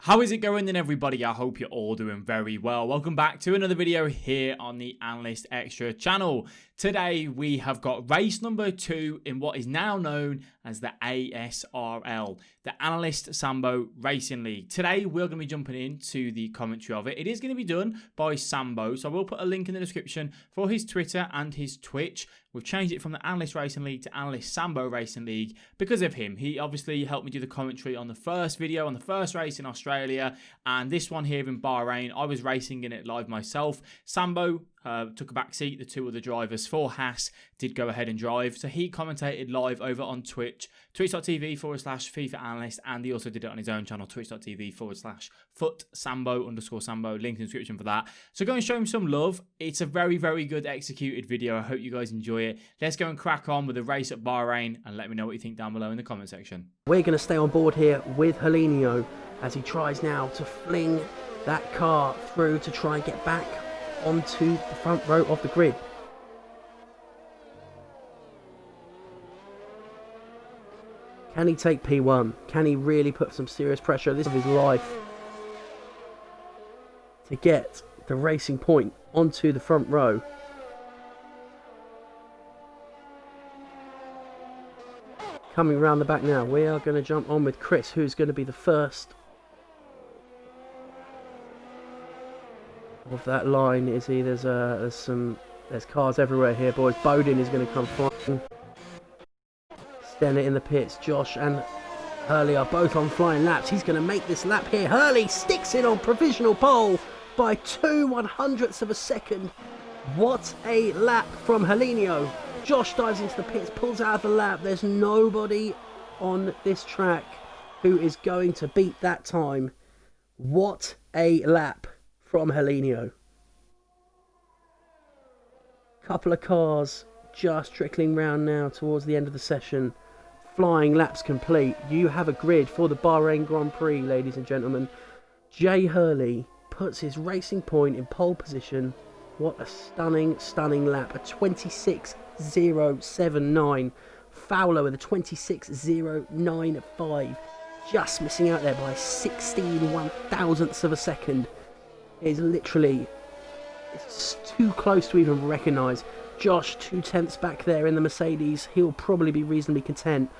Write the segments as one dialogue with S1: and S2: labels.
S1: How is it going then, everybody? I hope you're all doing very well. Welcome back to another video here on the Analyst Extra channel. Today we have got race number 2 in what is now known as the Asrl, the Analyst Sambo Racing League. Today we're going to be jumping into the commentary of it. It is going to be done by Sambo, so I will put a link in the description for his Twitter and his Twitch. We've changed it from the Analyst Racing League to Analyst Sambo Racing League because of him. He obviously helped me do the commentary on the first video, on the first race in Australia, and this one here in Bahrain. I was racing in it live myself. Sambo took a back seat. The two other drivers for Haas did go ahead and drive. So he commentated live over on Twitch, twitch.tv/FIFA Analyst, and he also did it on his own channel, twitch.tv/FootSambo_Sambo. Link in the description for that. So go and show him some love. It's a very, very good executed video. I hope you guys enjoy it. Let's go and crack on with the race at Bahrain and let me know what you think down below in the comment section.
S2: We're going to stay on board here with Helenio as he tries now to fling that car through to try and get back onto the front row of the grid. Can he take P1? Can he really put some serious pressure this of his life to get the Racing Point onto the front row? Coming around the back now, we are going to jump on with Chris, who's going to be the first of that line. Is he? There's cars everywhere here, boys. Bowden is going to come flying. Stenner in the pits. Josh and Hurley are both on flying laps. He's going to make this lap here. Hurley sticks it on provisional pole by 2/100ths of a second. What a lap from Helenio. Josh dives into the pits, pulls out of the lap. There's nobody on this track who is going to beat that time. What a lap from Helenio. Couple of cars just trickling round now towards the end of the session. Flying laps complete. You have a grid for the Bahrain Grand Prix, ladies and gentlemen. Jay Hurley puts his Racing Point in pole position. What a stunning, stunning lap. A 26.079. Fowler with a 26.095. Just missing out there by 16/1000ths of a second. It is literally, it's too close to even recognise. Josh 2/10ths back there in the Mercedes. He'll probably be reasonably content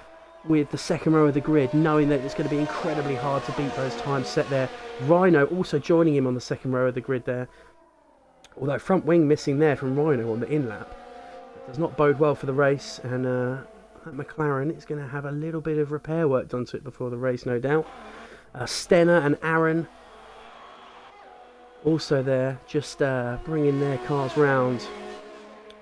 S2: with the second row of the grid, knowing that it's going to be incredibly hard to beat those times set there. Rhino also joining him on the second row of the grid there. Although front wing missing there from Rhino on the in lap. That does not bode well for the race, and that McLaren is going to have a little bit of repair work done to it before the race, no doubt. Stenner and Aaron also there, just bringing their cars round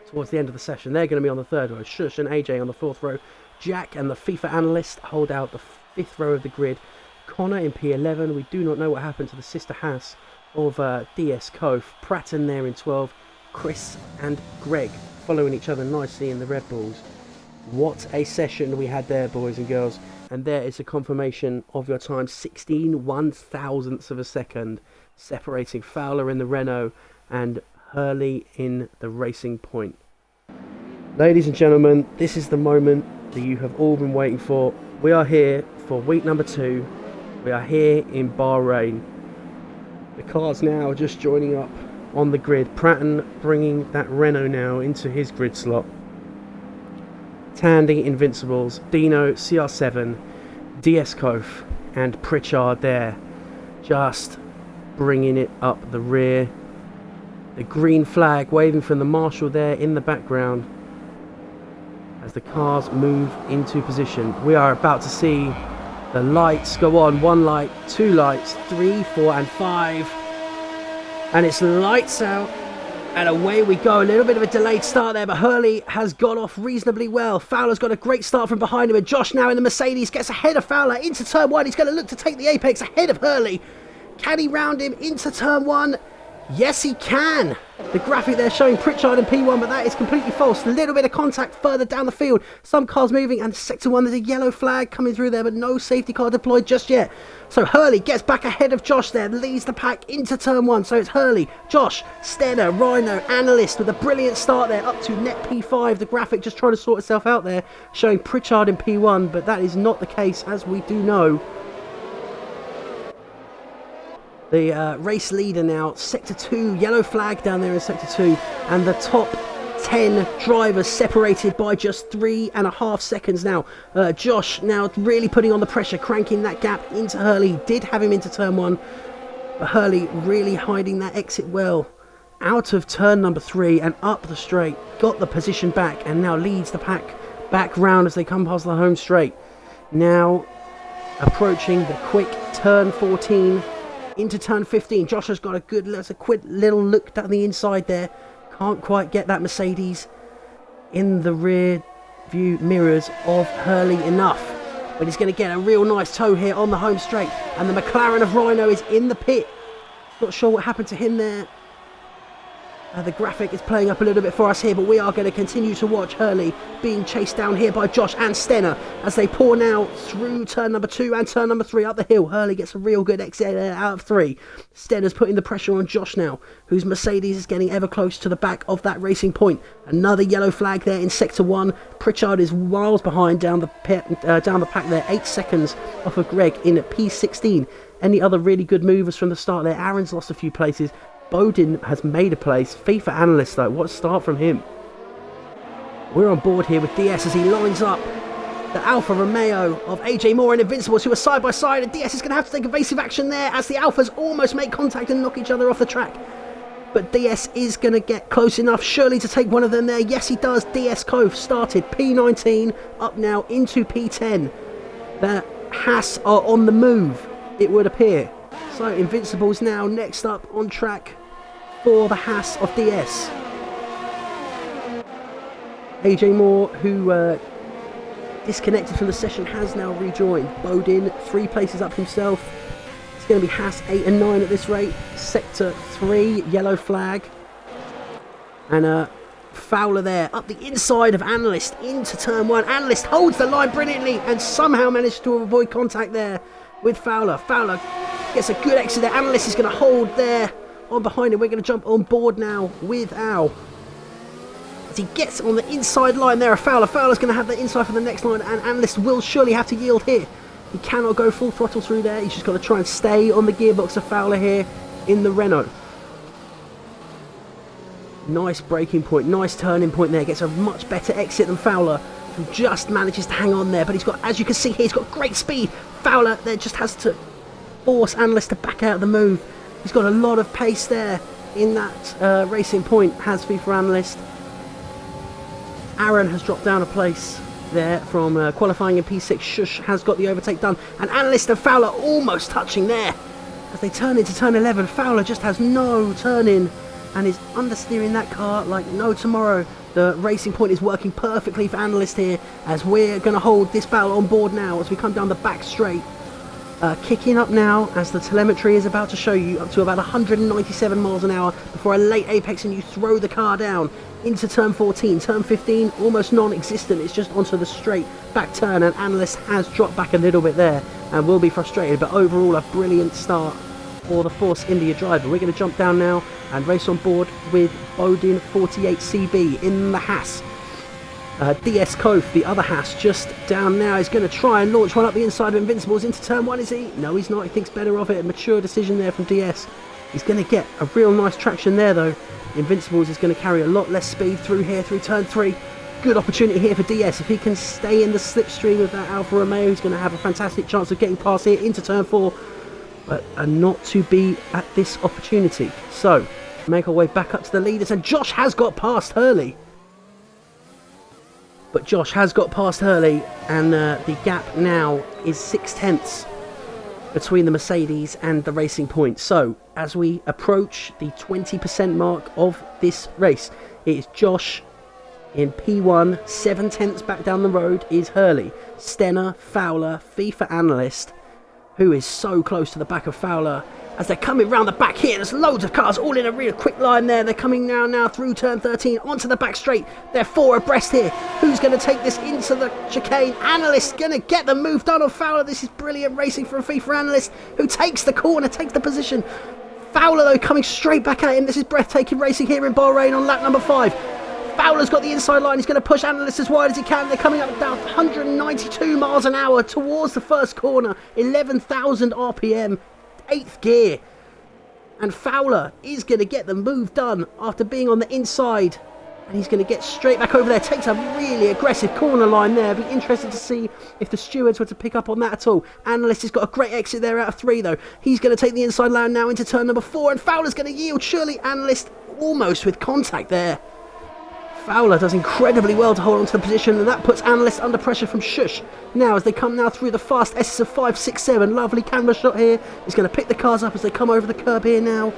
S2: towards the end of the session. They're going to be on the third row. Shush and AJ on the fourth row. Jack and the FIFA Analyst hold out the fifth row of the grid. Connor in P11. We do not know what happened to the sister Haas of DS Kof. Pratton there in 12. Chris and Greg following each other nicely in the Red Bulls. What a session we had there, boys and girls. And there is a confirmation of your time. 16/1000ths of a second separating Fowler in the Renault and Hurley in the Racing Point. Ladies and gentlemen, this is the moment that you have all been waiting for. We are here for week number 2. We are here in Bahrain. The cars now are just joining up on the grid. Pratton bringing that Renault now into his grid slot. Tandy Invincibles, Dino CR7, DS Kof and Pritchard there, just bringing it up the rear. The green flag waving from the marshal there in the background as the cars move into position. We are about to see the lights go on. 1 light, 2 lights, 3, 4 and 5, and it's lights out and away we go. A little bit of a delayed start there, but Hurley has got off reasonably well. Fowler's got a great start from behind him, and Josh now in the Mercedes gets ahead of Fowler into turn 1. He's going to look to take the apex ahead of Hurley. Can he round him into turn 1? Yes, he can. The graphic there showing Pritchard in P1, but that is completely false. A little bit of contact further down the field. Some cars moving, and sector 1, there's a yellow flag coming through there, but no safety car deployed just yet. So Hurley gets back ahead of Josh there, leads the pack into turn 1. So it's Hurley, Josh, Stenner, Rhino, Analyst with a brilliant start there up to net P5. The graphic just trying to sort itself out there, showing Pritchard in P1, but that is not the case, as we do know. The race leader now, Sector 2, yellow flag down there in Sector 2, and the top 10 drivers separated by just 3.5 seconds now. Josh now really putting on the pressure, cranking that gap into Hurley. Did have him into turn 1, but Hurley really hiding that exit well. Out of turn number 3 and up the straight, got the position back, and now leads the pack back round as they come past the home straight. Now approaching the quick turn 14 into turn 15. Josh has got a quick little look down the inside there. Can't quite get that Mercedes in the rear view mirrors of Hurley enough, but he's going to get a real nice toe here on the home straight, and the McLaren of Rhino is in the pit. Not sure what happened to him there. The graphic is playing up a little bit for us here, but we are going to continue to watch Hurley being chased down here by Josh and Stenner as they pour now through turn number 2 and turn number 3 up the hill. Hurley gets a real good exit out of 3. Stenner's putting the pressure on Josh now, whose Mercedes is getting ever close to the back of that racing point. Another yellow flag there in Sector 1. Pritchard is miles behind down the pack there, 8 seconds off of Greg in P16. Any other really good movers from the start there? Aaron's lost a few places. Bodin has made a place. FIFA analyst though, what a start from him. We're on board here with DS as he lines up the Alfa Romeo of AJ Moore and Invincibles, who are side by side, and DS is going to have to take evasive action there as the Alfas almost make contact and knock each other off the track. But DS is going to get close enough surely to take one of them there. Yes, he does. DS Cove started P19 up now into P10. The Haas are on the move, it would appear. So Invincibles now next up on track for the Haas of DS. AJ Moore, who disconnected from the session, has now rejoined. Bodin 3 places up himself. It's going to be Haas 8 and 9 at this rate. Sector 3, yellow flag. And Fowler there up the inside of Analyst into turn 1. Analyst holds the line brilliantly and somehow managed to avoid contact there with Fowler. Fowler gets a good exit there. Analyst is going to hold there on behind him. We're going to jump on board now with Al. As he gets on the inside line there of Fowler. Fowler's going to have the inside for the next line, and Analyst will surely have to yield here. He cannot go full throttle through there. He's just got to try and stay on the gearbox of Fowler here in the Renault. Nice braking point, nice turning point there. Gets a much better exit than Fowler, who just manages to hang on there. But he's got, as you can see here, he's got great speed. Fowler there just has to force Analyst to back out of the move. He's got a lot of pace there in that racing point, has FIFA Analyst. Aaron has dropped down a place there from qualifying in P6. Shush has got the overtake done, and Analyst and Fowler almost touching there. As they turn into turn 11, Fowler just has no turn-in and is understeering that car like no tomorrow. The racing point is working perfectly for Analyst here, as we're going to hold this battle on board now as we come down the back straight. Kicking up now as the telemetry is about to show you up to about 197 miles an hour before a late apex, and you throw the car down into turn 14. Turn 15 almost non-existent, it's just onto the straight back turn, and Analyst has dropped back a little bit there and will be frustrated, but overall a brilliant start for the Force India driver. We're going to jump down now and race on board with Bodin 48CB in the Haas. DS Kof, the other Haas, just down now. He's going to try and launch one up the inside of Invincibles into turn 1, is he? No, he's not. He thinks better of it. A mature decision there from DS. He's going to get a real nice traction there, though. Invincibles is going to carry a lot less speed through here, through turn 3. Good opportunity here for DS. If he can stay in the slipstream of that Alfa Romeo, he's going to have a fantastic chance of getting past here into turn 4. But not to be at this opportunity. So, make our way back up to the leaders, and Josh has got past Hurley. But Josh has got past Hurley, and the gap now is 6/10 between the Mercedes and the racing point. So, as we approach the 20% mark of this race, it is Josh in P1, 7/10 back down the road is Hurley. Stenner, Fowler, FIFA Analyst, who is so close to the back of Fowler. As they're coming round the back here, there's loads of cars all in a real quick line there. They're coming now through turn 13 onto the back straight. They're 4 abreast here. Who's going to take this into the chicane? Analyst going to get the move done on Fowler. This is brilliant racing from FIFA Analyst, who takes the corner, takes the position. Fowler, though, coming straight back at him. This is breathtaking racing here in Bahrain on lap number 5. Fowler's got the inside line. He's going to push Analyst as wide as he can. They're coming up down 192 miles an hour towards the first corner. 11,000 RPM. 8th gear. And Fowler is going to get the move done after being on the inside. And he's going to get straight back over there. Takes a really aggressive corner line there. Be interested to see if the stewards were to pick up on that at all. Analyst has got a great exit there out of 3 though. He's going to take the inside line now into turn number 4. And Fowler's going to yield. Surely Analyst almost with contact there. Fowler does incredibly well to hold on to the position, and that puts Analyst under pressure from Shush. Now as they come now through the fast S's of 5, 6, 7. Lovely camera shot here. He's going to pick the cars up as they come over the curb here now.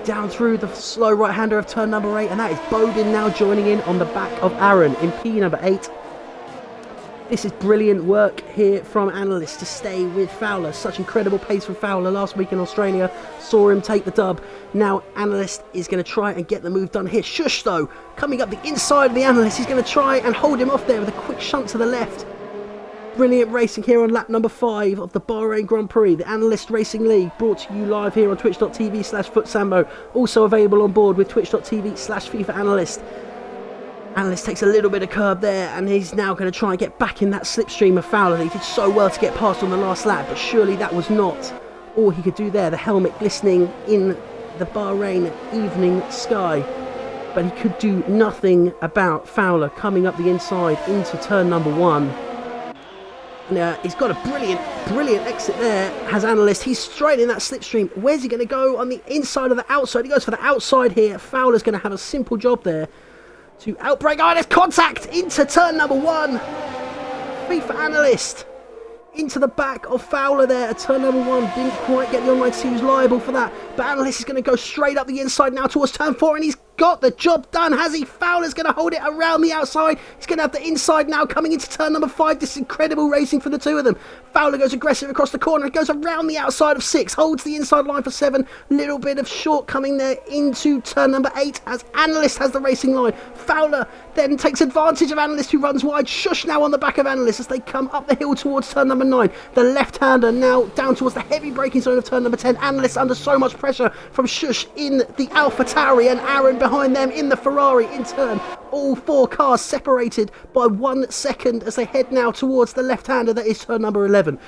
S2: Down through the slow right-hander of turn number 8, and that is Bodin now joining in on the back of Aaron in P number 8. This is brilliant work here from Analyst to stay with Fowler. Such incredible pace from Fowler last week in Australia. Saw him take the dub. Now Analyst is going to try and get the move done here. Shush though, coming up the inside of the Analyst. He's going to try and hold him off there with a quick shunt to the left. Brilliant racing here on lap number 5 of the Bahrain Grand Prix, the Analyst Racing League, brought to you live here on twitch.tv/footsambo, also available on board with twitch.tv/FIFA Analyst. Analyst takes a little bit of curb there, and he's now going to try and get back in that slipstream of Fowler that he did so well to get past on the last lap, but surely that was not all he could do there. The helmet glistening in the Bahrain evening sky, but he could do nothing about Fowler coming up the inside into turn number 1. And he's got a brilliant exit there, has Analyst. He's straight in that slipstream. Where's he going to go? On the inside or the outside? He goes for the outside here. Fowler's going to have a simple job there to outbrake. Oh, there's contact into turn number 1. FIFA Analyst into the back of Fowler there at turn number 1. Didn't quite get the online to see who's liable for that. But Analyst is going to go straight up the inside now towards turn 4, and he's got the job done, has he? Fowler's going to hold it around the outside. He's going to have the inside now coming into turn number 5. This is incredible racing for the two of them. Fowler goes aggressive across the corner. Goes around the outside of 6. Holds the inside line for 7. Little bit of shortcoming there into turn number 8 as Analyst has the racing line. Fowler then takes advantage of Analyst who runs wide. Shush now on the back of Analyst as they come up the hill towards turn number 9. The left-hander now down towards the heavy braking zone of turn number 10. Analyst under so much pressure from Shush in the Alpha Tauri, and Aaron behind them in the Ferrari in turn. All 4 cars separated by 1 second as they head now towards the left-hander that is turn number 11.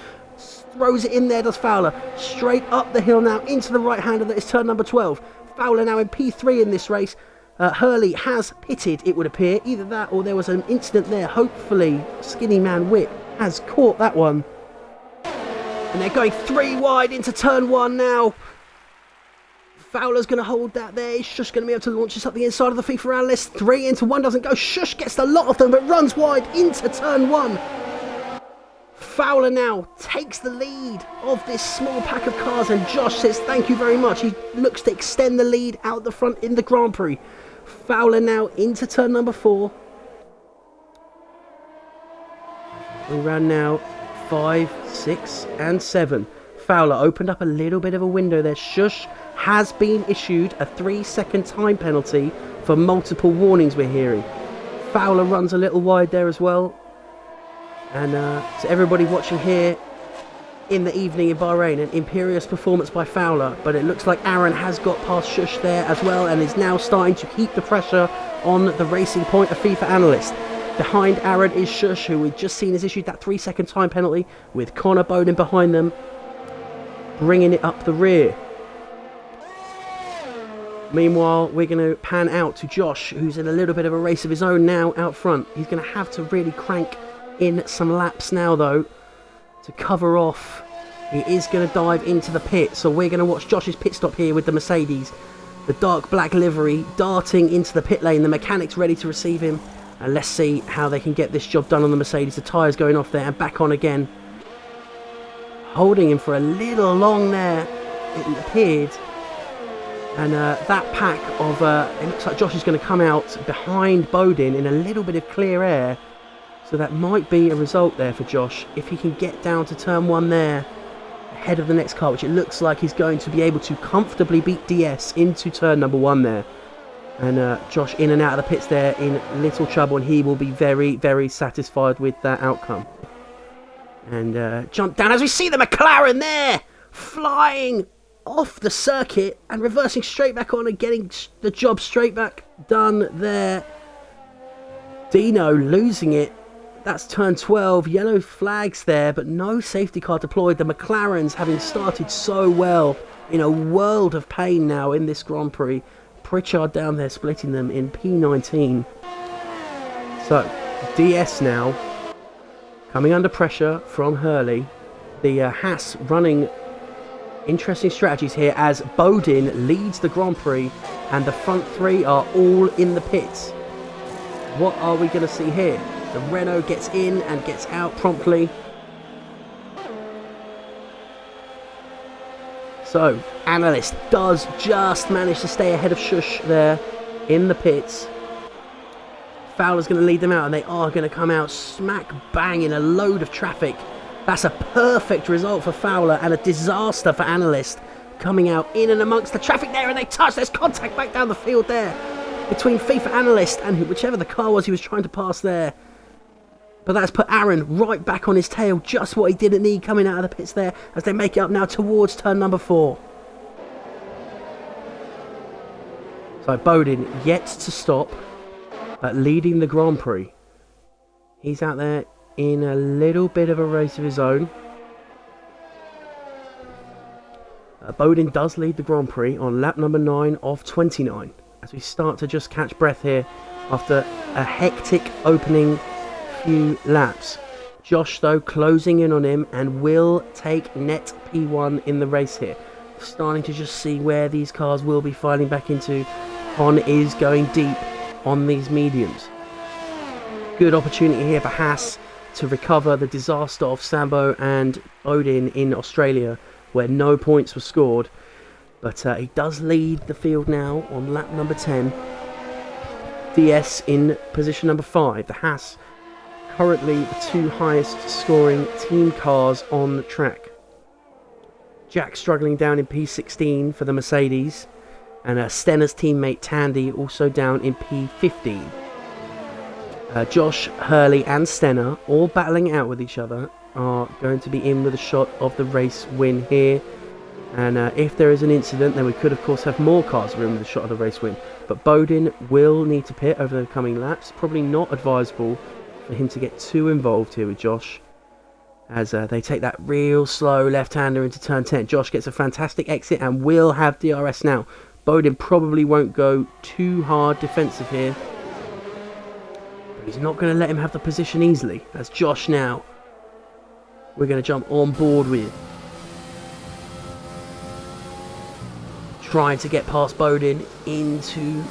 S2: Throws it in there, does Fowler. Straight up the hill now into the right-hander that is turn number 12. Fowler now in P3 in this race. Hurley has pitted, it would appear. Either that or there was an incident there. Hopefully Skinny Man Whip has caught that one. And they're going 3 wide into turn 1 now. Fowler's going to hold that there. Shush going to be able to launch this up the inside of the FIFA Analyst. 3 into 1 doesn't go. Shush gets the lot of them, but runs wide into turn 1. Fowler now takes the lead of this small pack of cars, and Josh says thank you very much. He looks to extend the lead out the front in the Grand Prix. Fowler now into turn number 4. We ran now 5, 6 and 7. Fowler opened up a little bit of a window there. Shush has been issued a 3-second time penalty for multiple warnings we're hearing. Fowler runs a little wide there as well. And to everybody watching here in the evening in Bahrain, an imperious performance by Fowler, but it looks like Aaron has got past Shush there as well and is now starting to heap the pressure on the racing point of FIFA Analyst. Behind Aaron is Shush, who we've just seen has issued that 3-second time penalty, with Connor Bowden behind them, bringing it up the rear. Meanwhile, we're going to pan out to Josh, who's in a little bit of a race of his own now out front. He's going to have to really crank in some laps now, though, to cover off. He is going to dive into the pit, so we're going to watch Josh's pit stop here with the Mercedes. The dark black livery darting into the pit lane. The mechanics ready to receive him. And let's see how they can get this job done on the Mercedes. The tyres going off there and back on again. Holding him for a little long there, it appeared. And that pack of... it looks like Josh is going to come out behind Bowden in a little bit of clear air. So that might be a result there for Josh. If he can get down to turn 1 there, ahead of the next car, which it looks like he's going to be able to comfortably beat DS into turn number 1 there. And Josh in and out of the pits there in little trouble, and he will be very, very satisfied with that outcome. And jump down as we see the McLaren there, flying off the circuit and reversing straight back on and getting the job straight back done there. Dino losing it. That's turn 12, yellow flags there, but no safety car deployed. The McLarens having started so well in a world of pain now in this Grand Prix. Pritchard down there splitting them in P19. So, DS now coming under pressure from Hurley. The Haas running interesting strategies here as Bodin leads the Grand Prix and the front three are all in the pits. What are we going to see here? The Renault gets in and gets out promptly. So, Analyst does just manage to stay ahead of Shush there in the pits. Fowler's going to lead them out and they are going to come out smack bang in a load of traffic. That's a perfect result for Fowler and a disaster for Analyst. Coming out in and amongst the traffic there and they touch. There's contact back down the field there between FIFA Analyst and whichever the car was he was trying to pass there. But that's put Aaron right back on his tail. Just what he didn't need coming out of the pits there as they make it up now towards turn number 4. So Bodin yet to stop, but leading the Grand Prix. He's out there in a little bit of a race of his own. Bodin does lead the Grand Prix on lap number 9 of 29. As we start to just catch breath here after a hectic opening few laps. Josh though closing in on him and will take net P1 in the race here. Starting to just see where these cars will be filing back into. Hon is going deep on these mediums. Good opportunity here for Haas to recover the disaster of Sambo and Bodin in Australia where no points were scored. But he does lead the field now on lap number 10. DS in position number 5. The Haas currently the 2 highest scoring team cars on the track. Jack struggling down in P16 for the Mercedes. And Stenner's teammate Tandy also down in P15. Josh, Hurley and Stenner all battling out with each other are going to be in with a shot of the race win here. And if there is an incident, then we could of course have more cars in with a shot of the race win. But Bodin will need to pit over the coming laps. Probably not advisable for him to get too involved here with Josh. As they take that real slow left-hander into turn 10. Josh gets a fantastic exit and will have DRS now. Bodin probably won't go too hard defensive here. But he's not going to let him have the position easily. As Josh now, we're going to jump on board with. Trying to get past Bodin into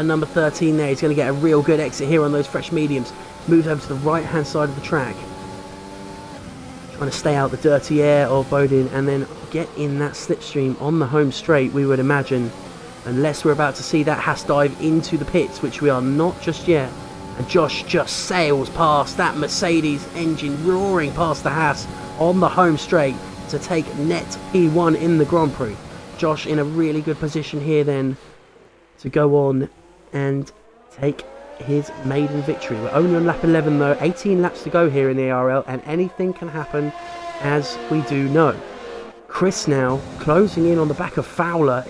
S2: number 13 there. He's going to get a real good exit here on those fresh mediums. Moves over to the right hand side of the track. Trying to stay out the dirty air of Bodin and then get in that slipstream on the home straight, we would imagine. Unless we're about to see that Haas dive into the pits, which we are not just yet. And Josh just sails past that Mercedes engine, roaring past the Haas on the home straight to take net P1 in the Grand Prix. Josh in a really good position here then to go on and take his maiden victory. We're only on lap 11 though, 18 laps to go here in the ARL and anything can happen as we do know. Chris now closing in on the back of Fowler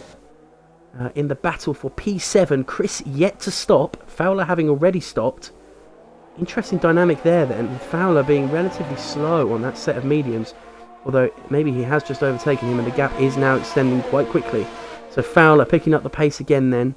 S2: in the battle for P7. Chris yet to stop, Fowler having already stopped. Interesting dynamic there then, with Fowler being relatively slow on that set of mediums. Although maybe he has just overtaken him and the gap is now extending quite quickly. So Fowler picking up the pace again then.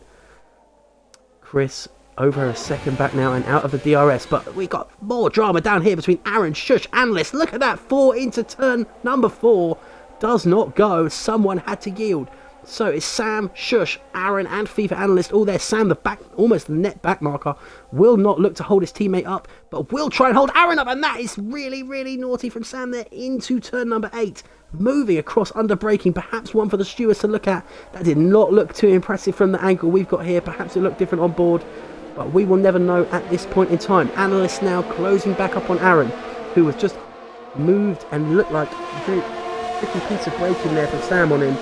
S2: Chris over a second back now and out of the DRS. But we got more drama down here between Aaron, Shush, Analyst. Look at that, 4 into turn number 4. Does not go. Someone had to yield. So it's Sam, Shush, Aaron and FIFA Analyst all there. Sam, the back, almost the net back marker, will not look to hold his teammate up, but will try and hold Aaron up, and that is really, really naughty from Sam there into turn number 8. Moving across under braking, perhaps one for the stewards to look at. That did not look too impressive from the angle we've got here. Perhaps it looked different on board, but we will never know at this point in time. Analyst now closing back up on Aaron, who was just moved and looked like a very tricky piece of braking there from Sam on him.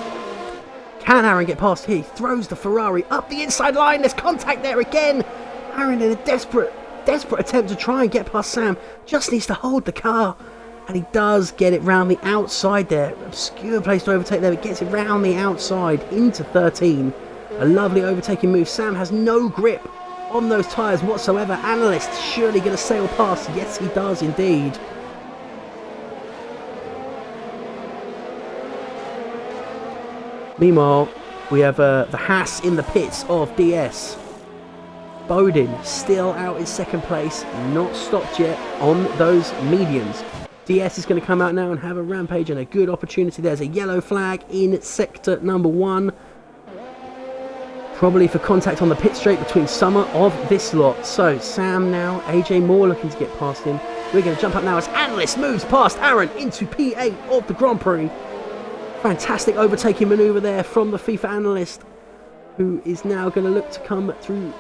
S2: Can Aaron get past here? He throws the Ferrari up the inside line. There's contact there again. Aaron in a desperate attempt to try and get past Sam. Just needs to hold the car. And he does get it round the outside there. Obscure place to overtake there, but gets it round the outside into 13. A lovely overtaking move. Sam has no grip on those tyres whatsoever. Analyst surely going to sail past. Yes, he does indeed. Meanwhile, we have the Haas in the pits of DS. Bodin still out in second place, not stopped yet on those mediums. DS is going to come out now and have a rampage and a good opportunity. There's a yellow flag in sector number 1. Probably for contact on the pit straight between Summer of this lot. So Sam now, AJ Moore looking to get past him. We're going to jump up now as Analyst moves past Aaron into P8 of the Grand Prix. Fantastic overtaking manoeuvre there from the FIFA Analyst, who is now going to look to come through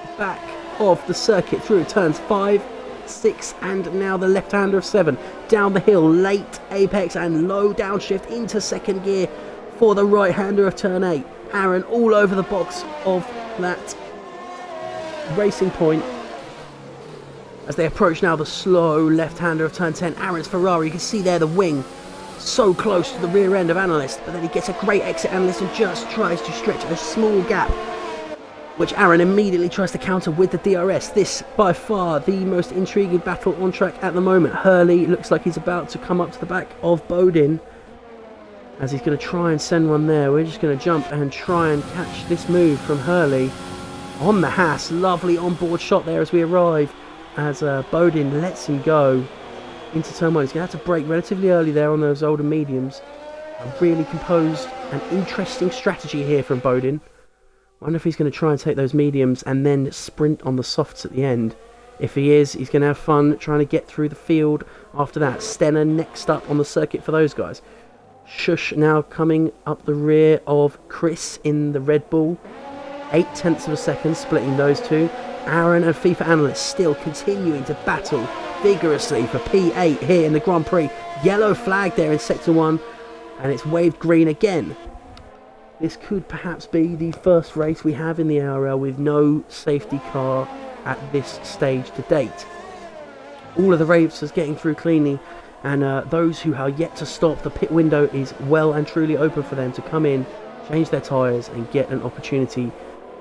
S2: the back of the circuit through turns 5, 6 and now the left-hander of 7. Down the hill, late apex and low downshift into second gear for the right-hander of turn 8. Aaron all over the box of that racing point as they approach now the slow left-hander of turn 10. Aaron's Ferrari, you can see there the wing so close to the rear end of Analyst, but then he gets a great exit Analyst and just tries to stretch a small gap, which Aaron immediately tries to counter with the DRS. This by far the most intriguing battle on track at the moment. Hurley looks like he's about to come up to the back of Bodin as he's going to try and send one there. We're just going to jump and try and catch this move from Hurley on the Haas. Lovely onboard shot there as we arrive, as Bodin lets him go into turn 1. He's going to have to brake relatively early there on those older mediums. A really composed and interesting strategy here from Bodin. Wonder if he's going to try and take those mediums and then sprint on the softs at the end. If he is, he's going to have fun trying to get through the field after that. Stenner next up on the circuit for those guys. Shush now coming up the rear of Chris in the Red Bull. 0.8 of a second splitting those two. Aaron and FIFA Analyst still continuing to battle vigorously for P8 here in the Grand Prix. Yellow flag there in sector 1 and it's waved green again. This could perhaps be the first race we have in the ARL with no safety car at this stage to date. All of the racers getting through cleanly, and those who are yet to stop, the pit window is well and truly open for them to come in, change their tyres and get an opportunity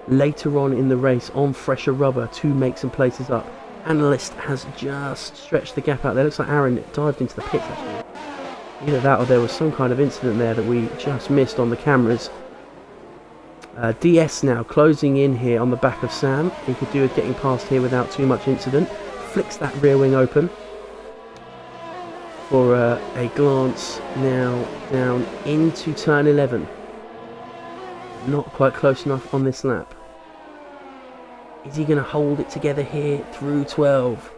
S2: later on in the race on fresher rubber to make some places up. Analyst has just stretched the gap out there. Looks like Aaron dived into the pits actually. Either that or there was some kind of incident there that we just missed on the cameras. DS now closing in here on the back of Sam. He could do with getting past here without too much incident. Flicks that rear wing open for a glance now down into turn 11. Not quite close enough on this lap. Is he going to hold it together here through 12?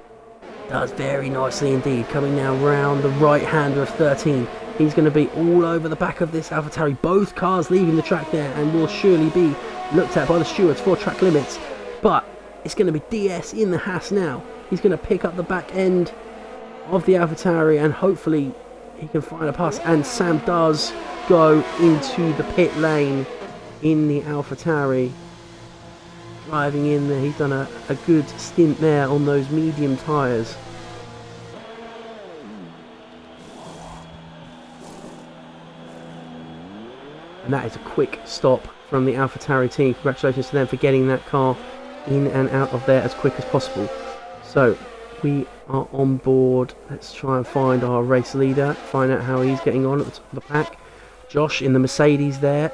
S2: Does very nicely indeed. Coming now round the right-hander of 13. He's going to be all over the back of this AlphaTauri. Both cars leaving the track there and will surely be looked at by the stewards for track limits. But it's going to be DS in the Haas now. He's going to pick up the back end of the AlphaTauri and hopefully he can find a pass. And Sam does go into the pit lane in the AlphaTauri. Driving in there, he's done a good stint there on those medium tyres. And that is a quick stop from the AlphaTauri team. Congratulations to them for getting that car in and out of there as quick as possible. So we are on board. Let's try and find our race leader, find out how he's getting on at the top of the pack. Josh in the Mercedes there,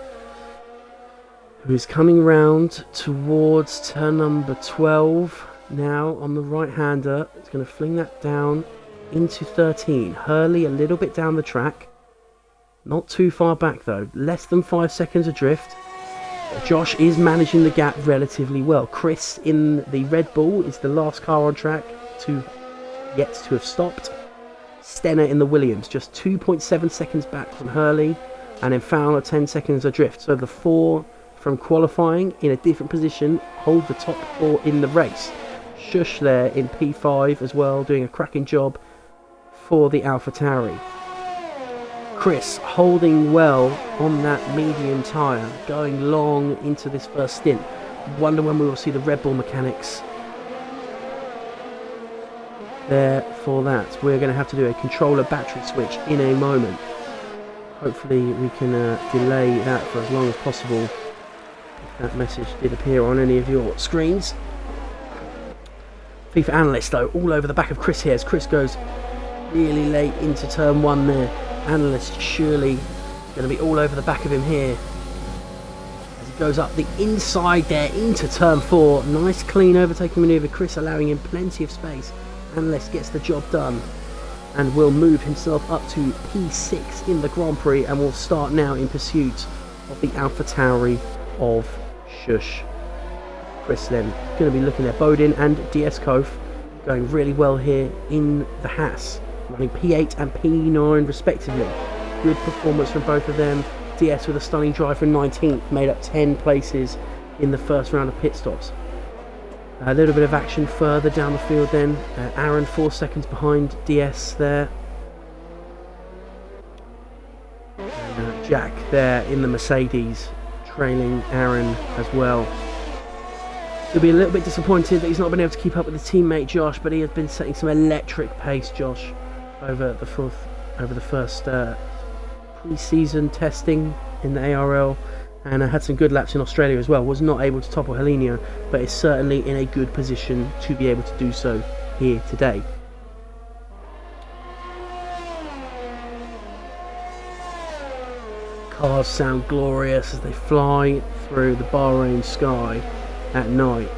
S2: who's coming round towards turn number 12 now on the right-hander. It's going to fling that down into 13. Hurley a little bit down the track. Not too far back though. Less than 5 seconds adrift. Josh is managing the gap relatively well. Chris in the Red Bull is the last car on track to yet to have stopped. Stenner in the Williams just 2.7 seconds back from Hurley. And then Fowler 10 seconds adrift. So the 4 from qualifying in a different position hold the top 4 in the race. Shush there in P5 as well, doing a cracking job for the AlphaTauri. Chris holding well on that medium tyre, going long into this first stint. Wonder when we will see the Red Bull mechanics there for that. We're going to have to do a controller battery switch in a moment. Hopefully we can delay that for as long as possible. If that message did appear on any of your screens. FIFA Analyst though, all over the back of Chris here as Chris goes really late into turn 1 there. Analyst surely Going to be all over the back of him here. As he goes up the inside there into turn 4. Nice clean overtaking manoeuvre. Chris allowing him plenty of space. Analyst gets the job done and will move himself up to P6 in the Grand Prix and will start now in pursuit of the AlphaTauri of Shush. Chris then going to be looking at Bodin and DS Kof going really well here in the Haas, running P8 and P9 respectively. Good performance from both of them. DS with a stunning drive from 19th, made up 10 places in the first round of pit stops. A little bit of action further down the field then. Aaron 4 seconds behind DS there. And Jack there in the Mercedes, trailing Aaron as well. He'll be a little bit disappointed that he's not been able to keep up with his teammate Josh, but he has been setting some electric pace, Josh, over the first pre-season testing in the ARL, and had some good laps in Australia as well. Was not able to topple Helena, but is certainly in a good position to be able to do so here today. Cars sound glorious as they fly through the Bahrain sky at night.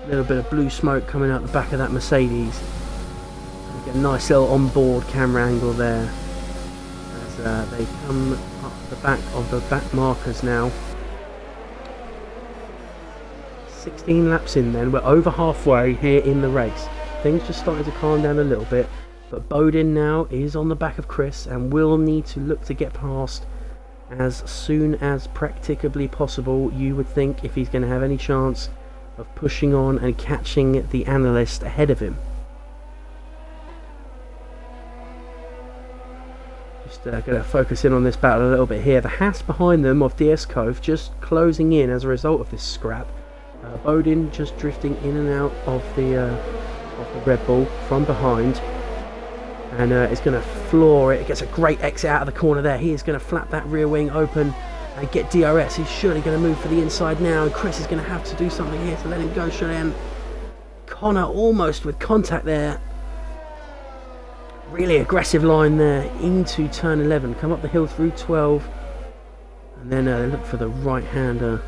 S2: A little bit of blue smoke coming out the back of that Mercedes. You get a nice little onboard camera angle there as they come up the back of the back markers now. 16 laps in then, we're over halfway here in the race. Things just starting to calm down a little bit, but Bodin now is on the back of Chris and will need to look to get past as soon as practicably possible, you would think, if he's going to have any chance of pushing on and catching the analyst ahead of him. Just going to focus in on this battle a little bit here. The Haas behind them of DS Cove just closing in as a result of this scrap. Bodin just drifting in and out of the Red Bull from behind, and it's going to floor it. It gets a great exit out of the corner there. He is going to flap that rear wing open and get DRS. He's surely going to move for the inside now, and Chris is going to have to do something here to let him go, surely. And Connor almost with contact there. Really aggressive line there into turn 11. Come up the hill through 12, and then they look for the right-hander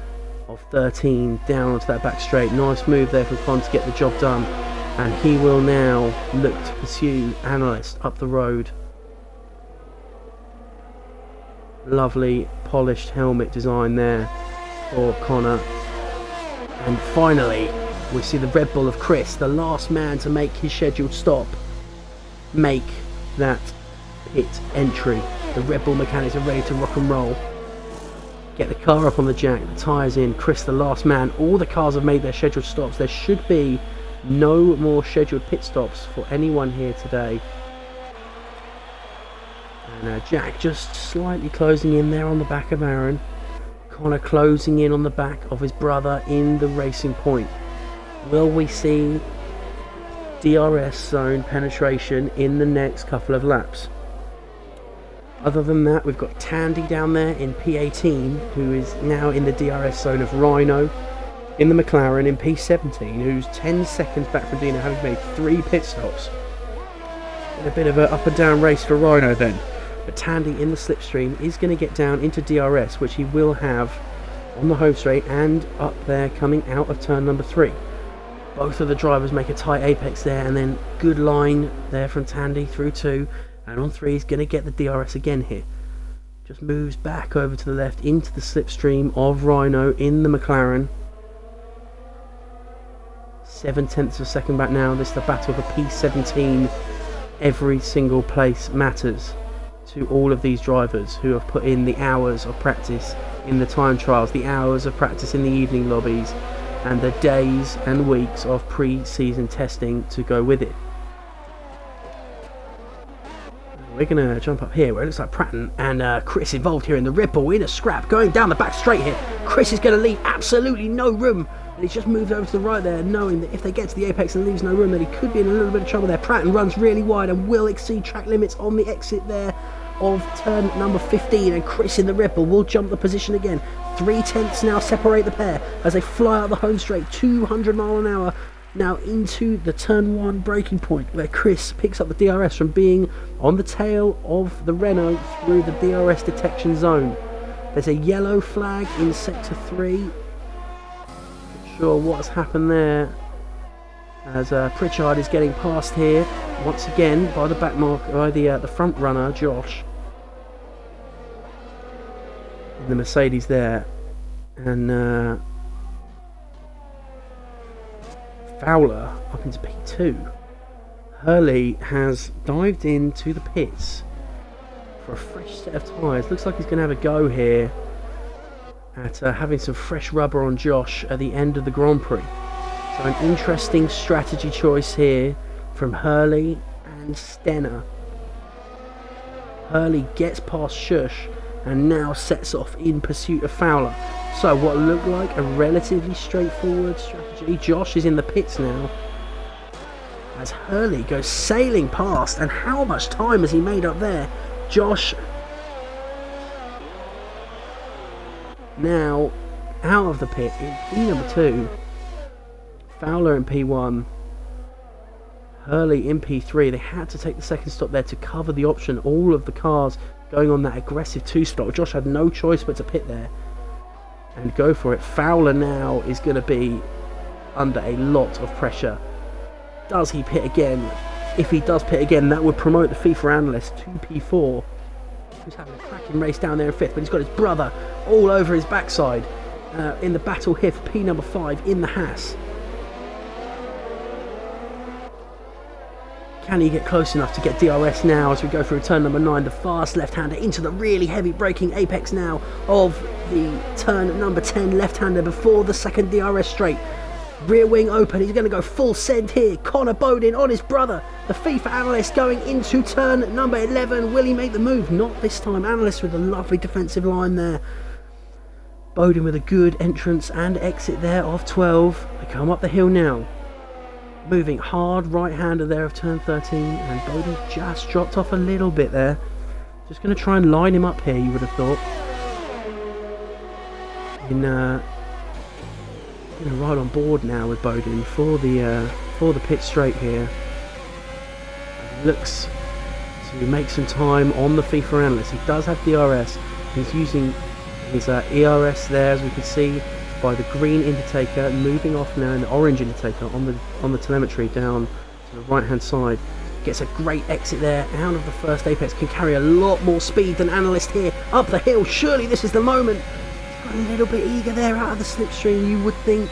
S2: of 13 down onto that back straight. Nice move there from Con to get the job done, and he will now look to pursue Analyst up the road. Lovely polished helmet design there for Connor, and finally we see the Red Bull of Chris, the last man to make his scheduled stop, make that pit entry. The Red Bull mechanics are ready to rock and roll. Get the car up on the jack, the tyres in. Chris the last man. All the cars have made their scheduled stops. There should be no more scheduled pit stops for anyone here today. And Jack just slightly closing in there on the back of Aaron. Connor closing in on the back of his brother in the racing point. Will we see DRS zone penetration in the next couple of laps? Other than that, we've got Tandy down there in P18, who is now in the DRS zone of Rhino in the McLaren in P17, who's 10 seconds back from Dino, having made 3 pit stops. In a bit of an up and down race for Rhino then. But Tandy in the slipstream is going to get down into DRS, which he will have on the home straight and up there coming out of turn number 3. Both of the drivers make a tight apex there, and then good line there from Tandy through 2. And on 3 he's going to get the DRS again here. Just moves back over to the left into the slipstream of Rhino in the McLaren. 7/10 of a second back now. This is the battle of a P17. Every single place matters to all of these drivers who have put in the hours of practice in the time trials, the hours of practice in the evening lobbies, and the days and weeks of pre-season testing to go with it. We're going to jump up here where it looks like Pratton and Chris involved here in the Red Bull in a scrap, going down the back straight here. Chris is going to leave absolutely no room, and he's just moved over to the right there, knowing that if they get to the apex and leaves no room, then he could be in a little bit of trouble there. Pratton runs really wide and will exceed track limits on the exit there of turn number 15, and Chris in the Red Bull will jump the position again. 3/10 now separate the pair as they fly out the home straight, 200 mile an hour Now into the turn 1 braking point, where Chris picks up the DRS from being on the tail of the Renault through the DRS detection zone. There's a yellow flag in sector 3. Not sure what's happened there, as Pritchard is getting passed here once again by the the front runner Josh in the Mercedes there, and Fowler up into P2. Hurley has dived into the pits for a fresh set of tyres. Looks like he's going to have a go here at having some fresh rubber on Josh at the end of the Grand Prix. So an interesting strategy choice here from Hurley and Stenner. Hurley gets past Shush and now sets off in pursuit of Fowler. So what looked like a relatively straightforward strategy. Josh is in the pits now as Hurley goes sailing past, and how much time has he made up there? Josh now out of the pit in P number 2, Fowler in P1, Hurley in P3. They had to take the second stop there to cover the option. All of the cars going on that aggressive 2-stop. Josh had no choice but to pit there and go for it. Fowler now is going to be under a lot of pressure. Does he pit again? If he does pit again, that would promote the FIFA analyst to P4, who's having a cracking race down there in 5th, but he's got his brother all over his backside in the battle here for P number 5 in the Haas. Can he get close enough to get DRS now as we go through turn number 9? The fast left-hander into the really heavy braking apex now of the turn number 10 left-hander before the second DRS straight. Rear wing open, he's going to go full send here. Connor Bowden on his brother, the FIFA analyst, going into turn number 11. Will he make the move? Not this time. Analyst with a lovely defensive line there. Bowden with a good entrance and exit there of 12. They come up the hill now. Moving hard right-hander there of turn 13, and Bowden just dropped off a little bit there. Just going to try and line him up here, you would have thought. Right on board now with Bowden for the pit straight here. Looks to make some time on the FIFA analyst. He does have DRS. He's using his ERS there, as we can see by the green indicator moving off now, and the orange indicator on the telemetry down to the right hand side. Gets a great exit there out of the first apex. Can carry a lot more speed than analyst here up the hill. Surely this is the moment. Got a little bit eager there out of the slipstream. You would think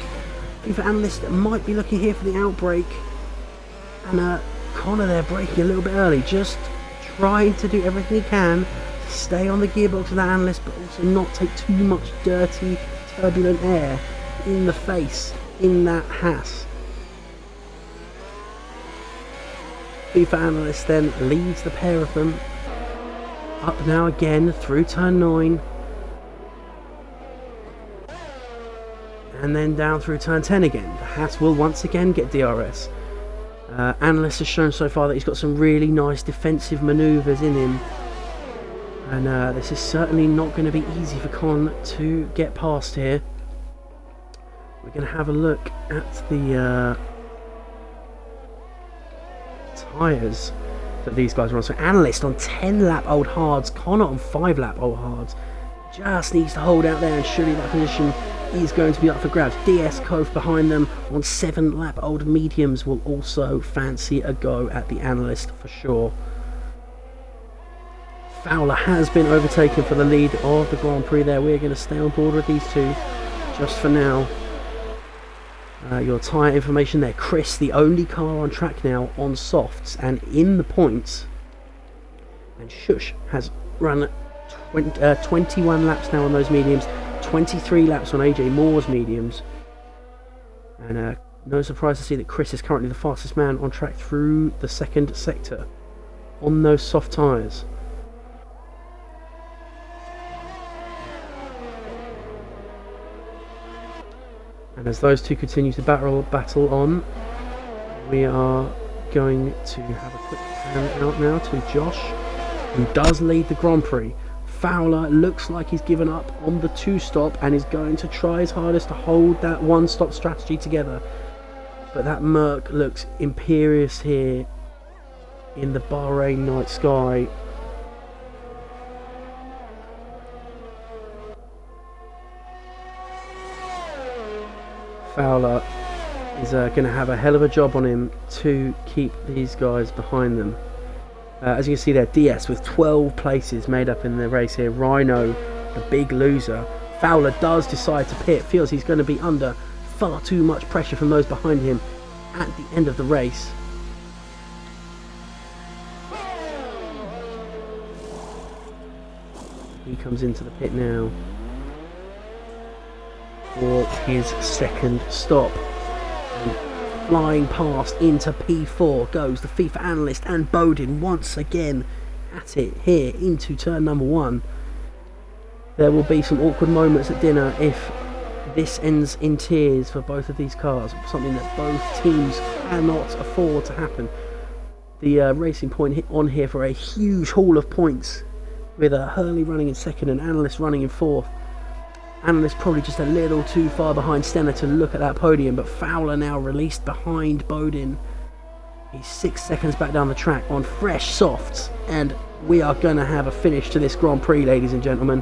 S2: FIFA analyst might be looking here for the outbreak, and Connor there braking a little bit early, just trying to do everything he can to stay on the gearbox of that analyst, but also not take too much dirty turbulent air in the face in that Haas. FIFA analyst then leads the pair of them up now again through turn 9, and then down through turn 10 again. The Haas will once again get DRS. Analyst has shown so far that he's got some really nice defensive manoeuvres in him, and this is certainly not going to be easy for Con to get past here. We're going to have a look at the tyres that these guys are on. So Analyst on 10 lap old hards, Connor on 5 lap old hards. Just needs to hold out there, and surely that position is going to be up for grabs. DS Cove behind them on 7 lap old mediums will also fancy a go at the Analyst for sure. Fowler has been overtaken for the lead of the Grand Prix there. We're going to stay on board with these two just for now. Your tyre information there. Chris, the only car on track now on softs and in the points. And Shush has run 21 laps now on those mediums, 23 laps on AJ Moore's mediums. And no surprise to see that Chris is currently the fastest man on track through the second sector on those soft tyres. And as those two continue to battle on, we are going to have a quick pan out now to Josh, who does lead the Grand Prix. Fowler looks like he's given up on the 2-stop and is going to try his hardest to hold that 1-stop strategy together. But that Merc looks imperious here in the Bahrain night sky. Fowler is going to have a hell of a job on him to keep these guys behind them. As you can see there, DS with 12 places made up in the race here. Rhino, the big loser. Fowler does decide to pit, feels he's going to be under far too much pressure from those behind him at the end of the race. He comes into the pit now for his second stop. And flying past into P4 goes the FIFA analyst and Bowden once again at it here into turn number 1. There will be some awkward moments at dinner if this ends in tears for both of these cars, something that both teams cannot afford to happen. The Racing Point on here for a huge haul of points, with Hurley running in second and Analyst running in fourth. Analyst probably just a little too far behind Stenner to look at that podium, but Fowler now released behind Bowden. He's 6 seconds back down the track on fresh softs, and we are going to have a finish to this Grand Prix, ladies and gentlemen,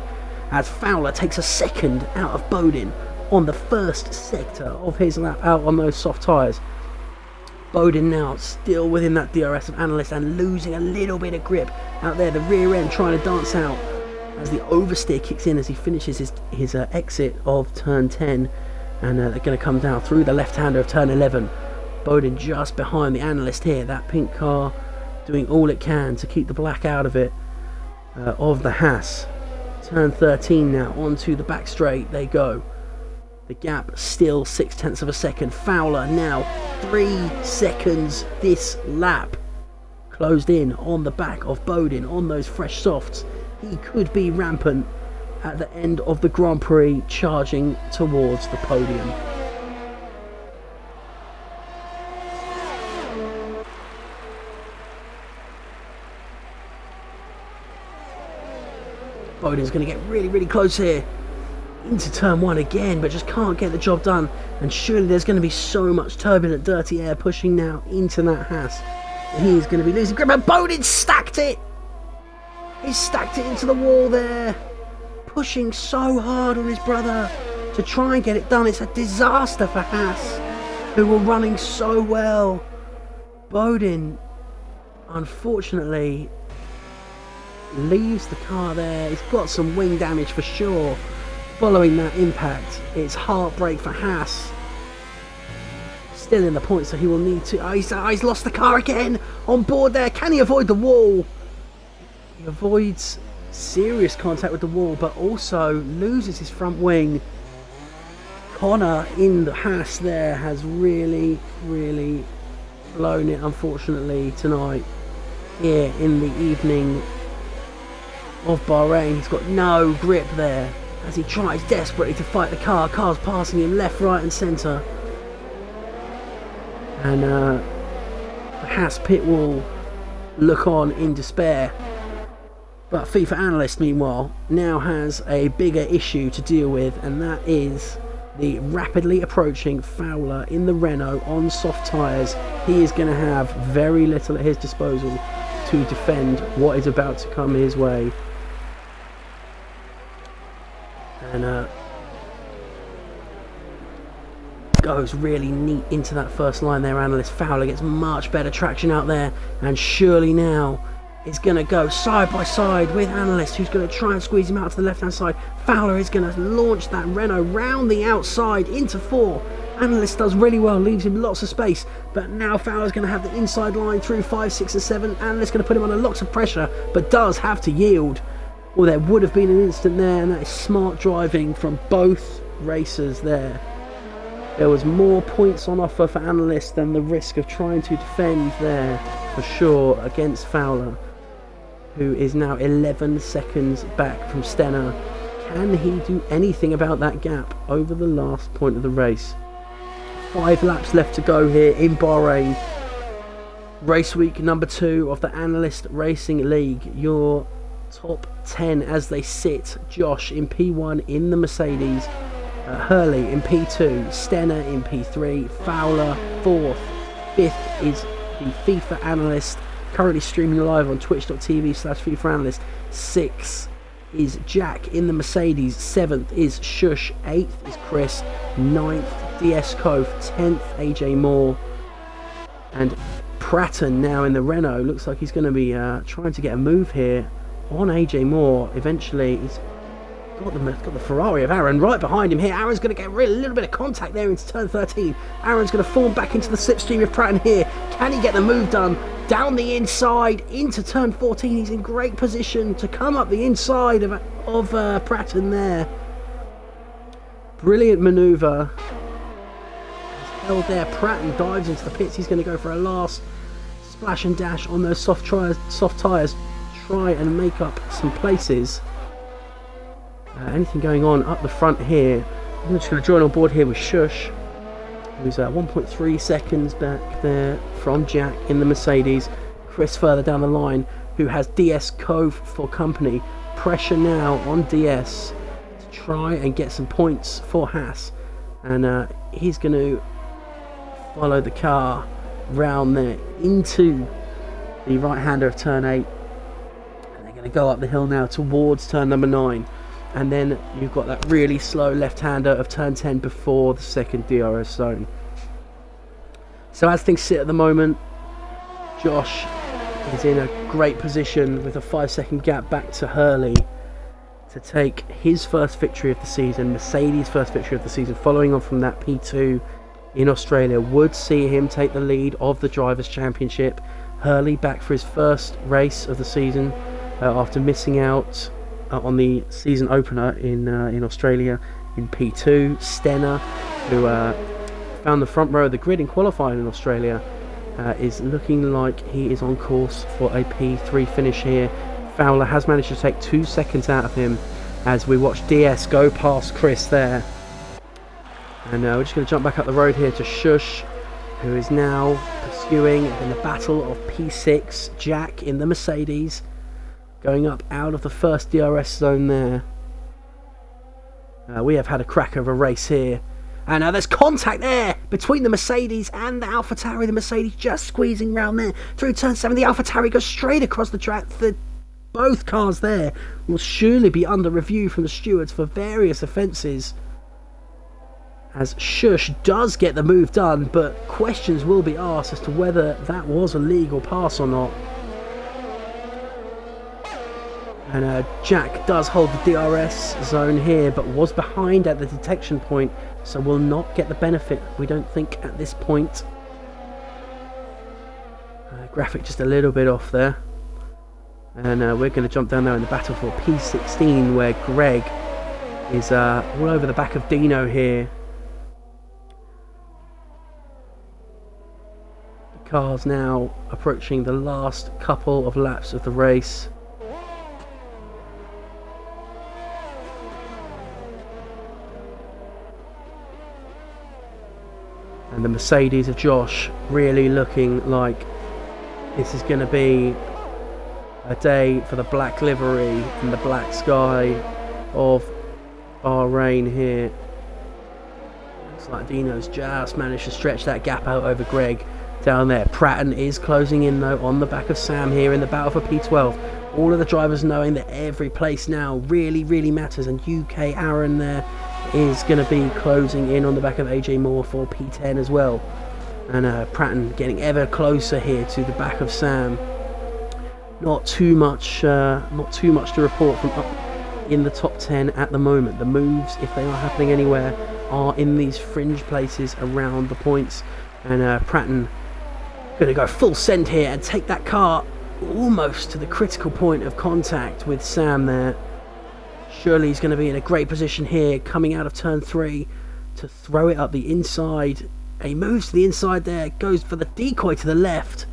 S2: as Fowler takes a second out of Bowden on the first sector of his lap out on those soft tyres. Bowden now still within that DRS of Analyst and losing a little bit of grip out there, the rear end trying to dance out as the oversteer kicks in as he finishes his exit of turn 10, and they're going to come down through the left-hander of turn 11. Bowden just behind the Analyst here, that pink car doing all it can to keep the black out of it, of the Haas. Turn 13 now, onto the back straight they go. The gap still 0.6 of a second. Fowler now 3 seconds this lap. Closed in on the back of Bowden on those fresh softs. He could be rampant at the end of the Grand Prix, charging towards the podium. Bowden's going to get really close here into turn 1 again, but just can't get the job done, and surely there's going to be so much turbulent dirty air pushing now into that Haas. He's going to be losing grip, and Bowden stacked it! He stacked it into the wall there, pushing so hard on his brother to try and get it done. It's a disaster for Haas, who were running so well. Bowden, unfortunately, leaves the car there. He's got some wing damage for sure following that impact. It's heartbreak for Haas. Still in the points, so he will need to... he's lost the car again on board there. Can he avoid the wall? He avoids serious contact with the wall, but also loses his front wing. Connor in the Haas there has really blown it, unfortunately, tonight here in the evening of Bahrain. He's got no grip there as he tries desperately to fight the car. Car's passing him left, right and centre. And the Haas pit will look on in despair. But FIFA Analyst, meanwhile, now has a bigger issue to deal with, and that is the rapidly approaching Fowler in the Renault on soft tyres. He is going to have very little at his disposal to defend what is about to come his way. And goes really neat into that first line there, Analyst. Fowler gets much better traction out there, and surely now is going to go side by side with Analyst, who's going to try and squeeze him out to the left hand side. Fowler is going to launch that Renault round the outside into 4. Analyst does really well, leaves him lots of space, but now Fowler's going to have the inside line through 5, 6 and 7. Analyst going to put him under lots of pressure, but does have to yield. Well, there would have been an instant there, and that is smart driving from both racers there. There was more points on offer for Analyst than the risk of trying to defend there, for sure, against Fowler, who is now 11 seconds back from Stenner. Can he do anything about that gap over the last point of the race? 5 laps left to go here in Bahrain. Race week number 2 of the Analyst Racing League. Your top 10 as they sit. Josh in P1 in the Mercedes. Hurley in P2, Stenner in P3, Fowler 4th, 5th is the FIFA analyst, currently streaming live on twitch.tv/FIFA analyst. 6th is Jack in the Mercedes, 7th is Shush, 8th is Chris, 9th DS Cove, 10th AJ Moore, and Pratton now in the Renault. Looks like he's going to be trying to get a move here on AJ Moore. Eventually he's got the Ferrari of Aaron right behind him here. Aaron's going to get a little bit of contact there into turn 13. Aaron's going to form back into the slipstream of Pratton here. Can he get the move done? Down the inside into turn 14. He's in great position to come up the inside of Pratton there. Brilliant manoeuvre. He's held there. Pratton dives into the pits. He's going to go for a last splash and dash on those soft tyres. Try and make up some places. Anything going on up the front here? I'm just going to join on board here with Shush, who's 1.3 seconds back there from Jack in the Mercedes. Chris further down the line, who has DS Cove for company. Pressure now on DS to try and get some points for Haas, and he's going to follow the car round there into the right-hander of turn 8, and they're going to go up the hill now towards turn number 9. And then you've got that really slow left-hander of turn 10 before the second DRS zone. So as things sit at the moment, Josh is in a great position with a 5-second gap back to Hurley to take his first victory of the season, Mercedes' first victory of the season, following on from that P2 in Australia. Would see him take the lead of the Drivers' Championship. Hurley back for his first race of the season after missing out on the season opener in Australia in P2. Stenner, who found the front row of the grid in qualifying in Australia, is looking like he is on course for a P3 finish here. Fowler has managed to take 2 seconds out of him as we watch DS go past Chris there. And we're just going to jump back up the road here to Shush, who is now pursuing in the battle of P6. Jack in the Mercedes, going up out of the first DRS zone there. We have had a crack of a race here. And there's contact there between the Mercedes and the AlphaTauri. The Mercedes just squeezing round there. Through turn 7, the AlphaTauri goes straight across the track. Both cars there will surely be under review from the stewards for various offences, as Shush does get the move done, but questions will be asked as to whether that was a legal pass or not. And Jack does hold the DRS zone here, but was behind at the detection point, so will not get the benefit, we don't think, at this point. Graphic just a little bit off there. And we're going to jump down there in the battle for P16, where Greg is all over the back of Dino here. The car's now approaching the last couple of laps of the race. And the Mercedes of Josh really looking like this is going to be a day for the black livery and the black sky of Bahrain here. Looks like Dino's just managed to stretch that gap out over Greg down there. Pratton is closing in though on the back of Sam here in the battle for P12. All of the drivers knowing that every place now really matters, and UK Aaron there is going to be closing in on the back of AJ Moore for P10 as well. And Pratton getting ever closer here to the back of Sam. Not too much to report from up in the top 10 at the moment. The moves, if they are happening anywhere, are in these fringe places around the points. And Pratton going to go full send here and take that car almost to the critical point of contact with Sam there. Surely he's going to be in a great position here, coming out of turn 3 to throw it up the inside. And he moves to the inside there, goes for the decoy to the left.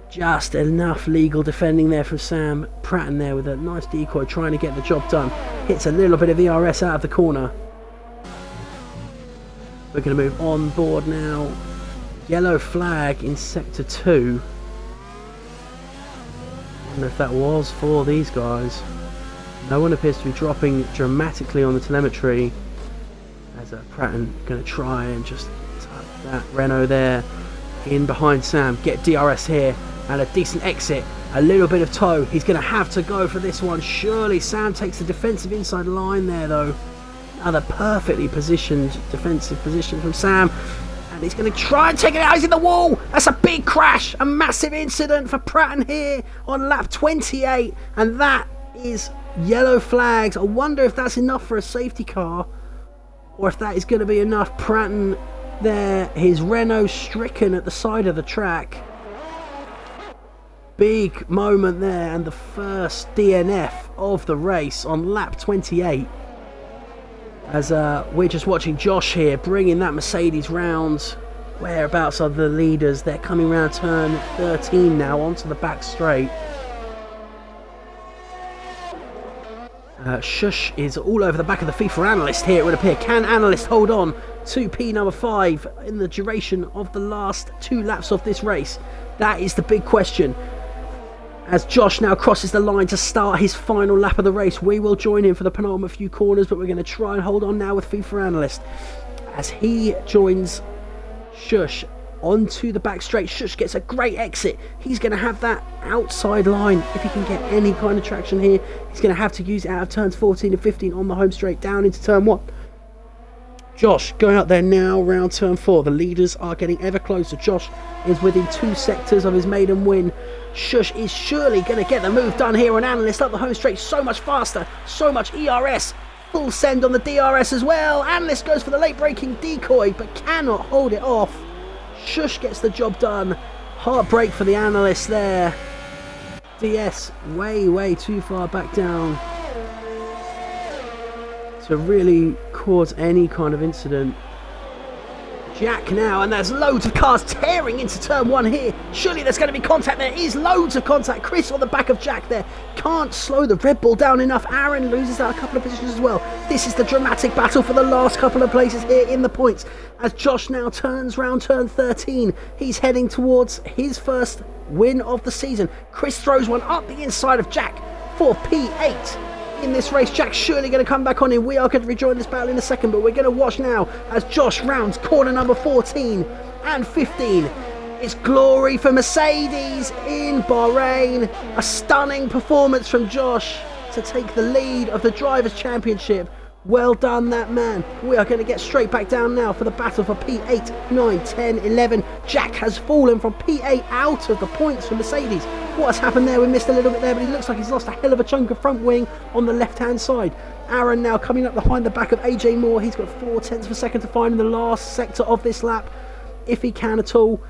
S2: Just enough legal defending there from Sam. Pratton there with a nice decoy, trying to get the job done. Hits a little bit of ERS out of the corner. We're going to move on board now. Yellow flag in sector 2. I wonder if that was for these guys. No one appears to be dropping dramatically on the telemetry. as Pratton going to try and just tuck that Renault there in behind Sam, get DRS here and a decent exit, a little bit of toe. He's going to have to go for this one. Surely Sam takes the defensive inside line there though. Another perfectly positioned defensive position from Sam, and he's going to try and take it out. He's in the wall. That's a big crash, a massive incident for Pratton here on lap 28, and that is yellow flags. I wonder if that's enough for a safety car, or if that is going to be enough. Pratton there, his Renault stricken at the side of the track. Big moment there, and the first DNF of the race on lap 28. As we're just watching Josh here bringing that Mercedes round. Whereabouts are the leaders? They're coming round turn 13 now onto the back straight. Shush is all over the back of the FIFA analyst here, it would appear. Can analyst hold on to P number 5 in the duration of the last 2 laps of this race? That is the big question. As Josh now crosses the line to start his final lap of the race, we will join him for the penultimate few corners, but we're going to try and hold on now with FIFA analyst as he joins Shush onto the back straight. Shush gets a great exit. He's going to have that outside line. If he can get any kind of traction here, he's going to have to use it out of turns 14 and 15 on the home straight down into turn 1. Josh going up there now round turn 4. The leaders are getting ever closer. Josh is within 2 sectors of his maiden win. Shush is surely going to get the move done here on analyst up the home straight. So much faster, so much ERS. Full send on the DRS as well. Analyst goes for the late braking decoy but cannot hold it off. Shush gets the job done. Hard break for the analyst there. DS way too far back down to really cause any kind of incident. Jack now, and there's loads of cars tearing into turn 1 here. Surely there's going to be contact. There is loads of contact. Chris on the back of Jack there. Can't slow the Red Bull down enough. Aaron loses out a couple of positions as well. This is the dramatic battle for the last couple of places here in the points. As Josh now turns round turn 13. He's heading towards his first win of the season. Chris throws one up the inside of Jack for P8. In this race, Jack's surely going to come back on in. We are going to rejoin this battle in a second, but we're going to watch now as Josh rounds corner number 14 and 15. It's glory for Mercedes in Bahrain. A stunning performance from Josh to take the lead of the Drivers' Championship. Well done, that man. We are going to get straight back down now for the battle for P8, 9, 10, 11. Jack has fallen from P8 out of the points for Mercedes. What has happened there? We missed a little bit there, but he looks like he's lost a hell of a chunk of front wing on the left-hand side. Aaron now coming up behind the back of AJ Moore. He's got 0.4 of a second to find in the last sector of this lap, if he can at all.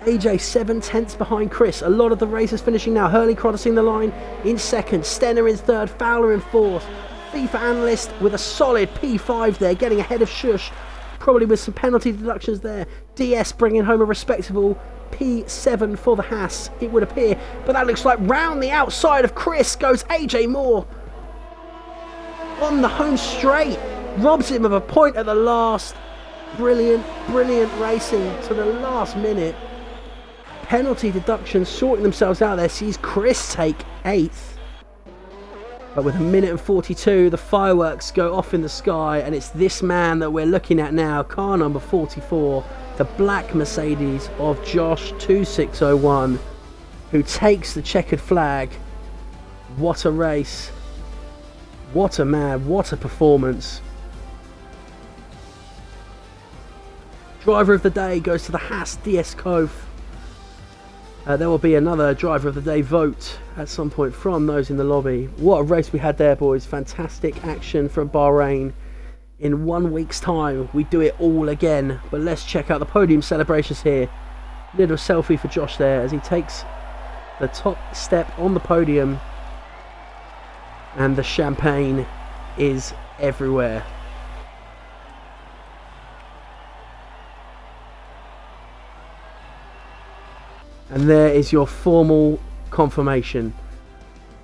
S2: AJ 0.7 behind Chris. A lot of the race is finishing now. Hurley crossing the line in second. Stenner in third. Fowler in fourth. FIFA analyst with a solid P5 there, getting ahead of Shush, probably with some penalty deductions there. DS bringing home a respectable P7 for the Haas, it would appear, but that looks like round the outside of Chris goes AJ Moore on the home straight, robs him of a point at the last. Brilliant racing to the last minute. Penalty deductions sorting themselves out there, sees Chris take 8th. But with 1:42, the fireworks go off in the sky, and it's this man that we're looking at now, car number 44, the black Mercedes of Josh 2601, who takes the checkered flag. What a race. What a man, what a performance. Driver of the day goes to the Haas DS Cove. There will be another driver of the day vote at some point from those in the lobby. What a race we had there, boys. Fantastic action from Bahrain. In 1 week's time, we do it all again. But let's check out the podium celebrations here. Little selfie for Josh there as he takes the top step on the podium. And the champagne is everywhere. And there is your formal confirmation.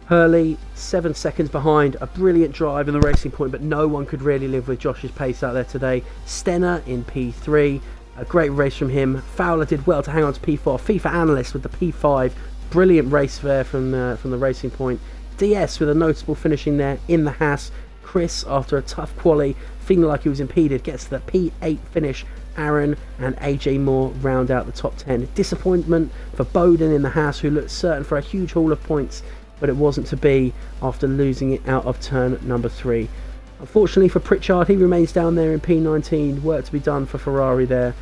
S2: Hurley 7 seconds behind, a brilliant drive in the racing point, but no one could really live with Josh's pace out there today. Stenner in P3, a great race from him. Fowler did well to hang on to P4. FIFA analyst with the P5, brilliant race there from the racing point. DS with a notable finishing there in the Haas. Chris, after a tough quali, feeling like he was impeded, gets the P8 finish. Aaron and AJ Moore round out the top 10. Disappointment for Bowden in the Haas, who looked certain for a huge haul of points, but it wasn't to be after losing it out of turn number 3. Unfortunately for Pritchard, he remains down there in P19. Work to be done for Ferrari there.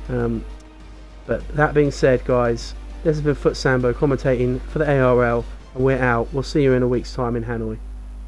S2: But that being said, guys, this has been Foot Sambo commentating for the ARL, and we're out. We'll see you in a week's time in Hanoi.